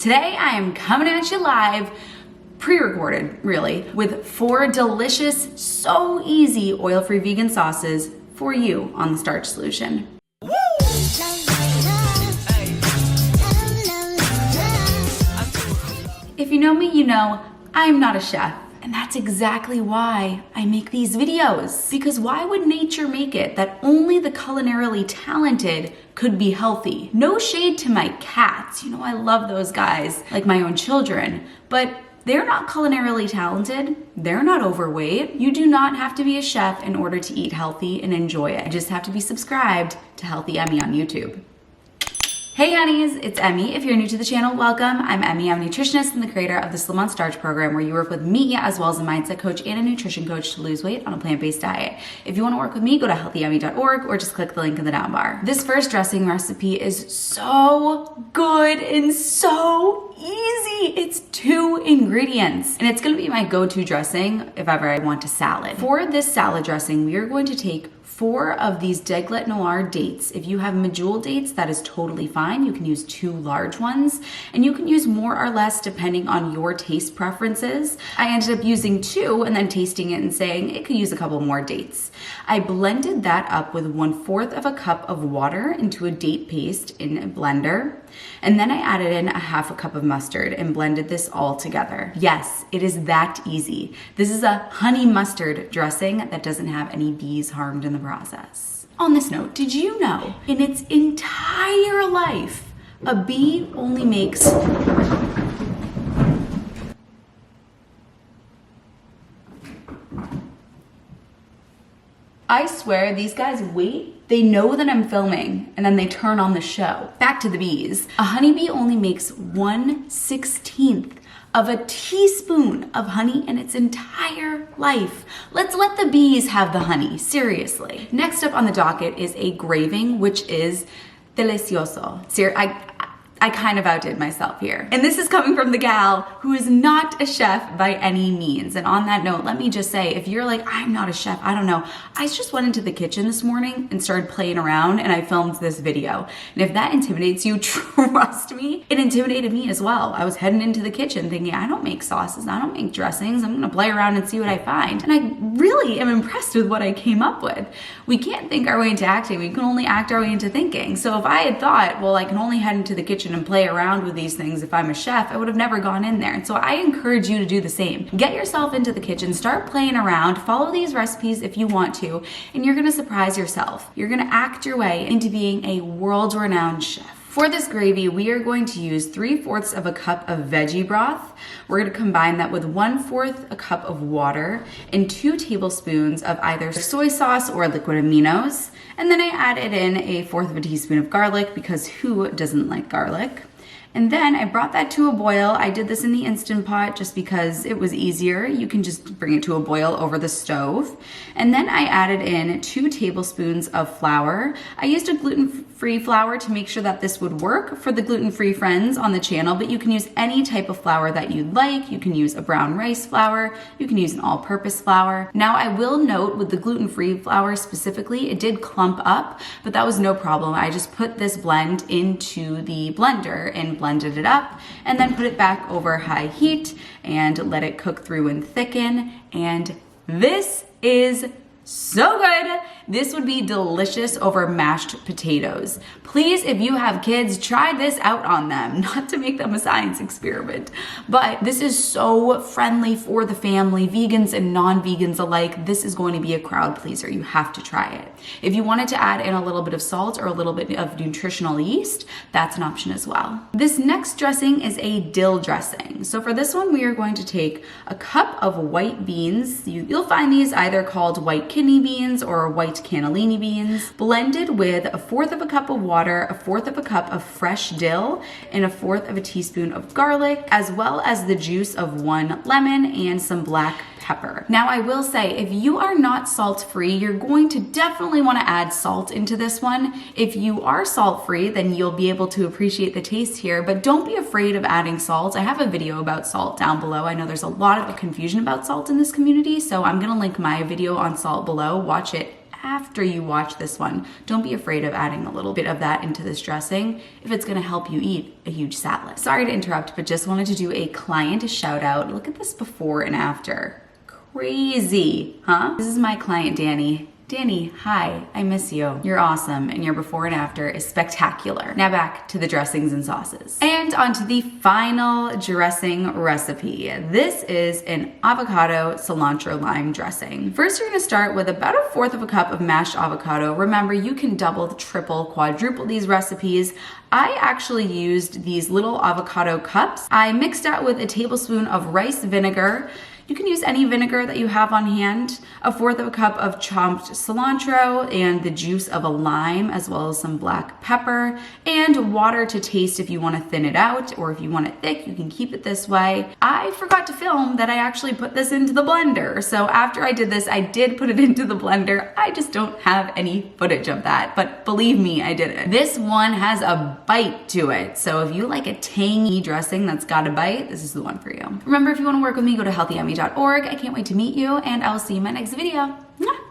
Today I am coming at you live, pre-recorded really, with 4 delicious, so easy oil-free vegan sauces for you on the Starch Solution. If you know me, you know I'm not a chef. And that's exactly why I make these videos. Because why would nature make it that only the culinarily talented could be healthy? No shade to my cats. You know, I love those guys like my own children. But they're not culinarily talented. They're not overweight. You do not have to be a chef in order to eat healthy and enjoy it. You just have to be subscribed to Healthy Emmie on YouTube. Hey honeys, it's Emmie. If you're new to the channel, welcome. I'm Emmie. I'm a nutritionist and the creator of the Slim on Starch program, where you work with me as well as a mindset coach and a nutrition coach to lose weight on a plant-based diet. If you want to work with me, go to healthyemmie.org or just click the link in the down bar. This first dressing recipe is so good and so easy. It's 2 ingredients and it's going to be my go-to dressing if ever I want a salad. For this salad dressing, we are going to take 4 of these Deglet Noir dates. If you have medjool dates, that is totally fine. You can use 2 large ones, and you can use more or less depending on your taste preferences. I ended up using 2 and then tasting it and saying it could use a couple more dates. I blended that up with 1/4 of a cup of water into a date paste in a blender. And then I added in a 1/2 cup of mustard and blended this all together. Yes, it is that easy. This is a honey mustard dressing that doesn't have any bees harmed in the process. On this note, did you know in its entire life, a bee only makes I swear these guys wait. They know that I'm filming and then they turn on the show. Back to the bees. A honeybee only makes 1/16 of a teaspoon of honey in its entire life. Let's let the bees have the honey, seriously. Next up on the docket is a graving, which is delicioso. I kind of outdid myself here. And this is coming from the gal who is not a chef by any means. And on that note, let me just say, if you're like, I'm not a chef, I don't know. I just went into the kitchen this morning and started playing around and I filmed this video. And if that intimidates you, trust me, it intimidated me as well. I was heading into the kitchen thinking, I don't make sauces, I don't make dressings, I'm gonna play around and see what I find. And I really am impressed with what I came up with. We can't think our way into acting, we can only act our way into thinking. So if I had thought, well, I can only head into the kitchen and play around with these things if I'm a chef, I would have never gone in there. And so I encourage you to do the same. Get yourself into the kitchen, start playing around, follow these recipes if you want to, and you're gonna surprise yourself. You're gonna act your way into being a world-renowned chef. For this gravy, we are going to use 3/4 of a cup of veggie broth. We're gonna combine that with 1/4 a cup of water and 2 tablespoons of either soy sauce or liquid aminos. And then I added in 1/4 of a teaspoon of garlic, because who doesn't like garlic? And then I brought that to a boil. I did this in the Instant Pot just because it was easier. You can just bring it to a boil over the stove. And then I added in 2 tablespoons of flour. I used a gluten-free flour to make sure that this would work for the gluten-free friends on the channel, but you can use any type of flour that you'd like. You can use a brown rice flour. You can use an all-purpose flour. Now I will note with the gluten-free flour specifically, it did clump up, but that was no problem. I just put this blend into the blender and blended it up and then put it back over high heat and let it cook through and thicken. And this is so good. This would be delicious over mashed potatoes. Please, if you have kids, try this out on them. Not to make them a science experiment, but this is so friendly for the family, vegans and non-vegans alike. This is going to be a crowd pleaser. You have to try it. If you wanted to add in a little bit of salt or a little bit of nutritional yeast, that's an option as well. This next dressing is a dill dressing. So for this one, we are going to take a cup of white beans. You'll find these either called white kidney beans or white cannellini beans, blended with 1/4 of a cup of water, 1/4 of a cup of fresh dill, and 1/4 of a teaspoon of garlic, as well as the juice of 1 lemon and some black pepper. Now I will say, if you are not salt-free, you're going to definitely want to add salt into this one. If you are salt-free, then you'll be able to appreciate the taste here, but don't be afraid of adding salt. I have a video about salt down below. I know there's a lot of confusion about salt in this community, so I'm gonna link my video on salt below. Watch it after you watch this one. Don't be afraid of adding a little bit of that into this dressing if it's gonna help you eat a huge salad. Sorry to interrupt, but just wanted to do a client shout out. Look at this before and after. Crazy, huh? This is my client, Danny. Danny, hi, I miss you. You're awesome, and your before and after is spectacular. Now back to the dressings and sauces. And onto the final dressing recipe. This is an avocado cilantro lime dressing. First, you're gonna start with about 1/4 of a cup of mashed avocado. Remember, you can double, triple, quadruple these recipes. I actually used these little avocado cups. I mixed that with a tablespoon of rice vinegar. You can use any vinegar that you have on hand, 1/4 of a cup of chopped cilantro, and the juice of a lime, as well as some black pepper, and water to taste if you want to thin it out, or if you want it thick, you can keep it this way. I forgot to film that I actually put this into the blender. So after I did this, I did put it into the blender. I just don't have any footage of that, but believe me, I did it. This one has a bite to it. So if you like a tangy dressing that's got a bite, this is the one for you. Remember, if you want to work with me, go to healthyemmie.org. I can't wait to meet you, and I will see you in my next video. Mwah!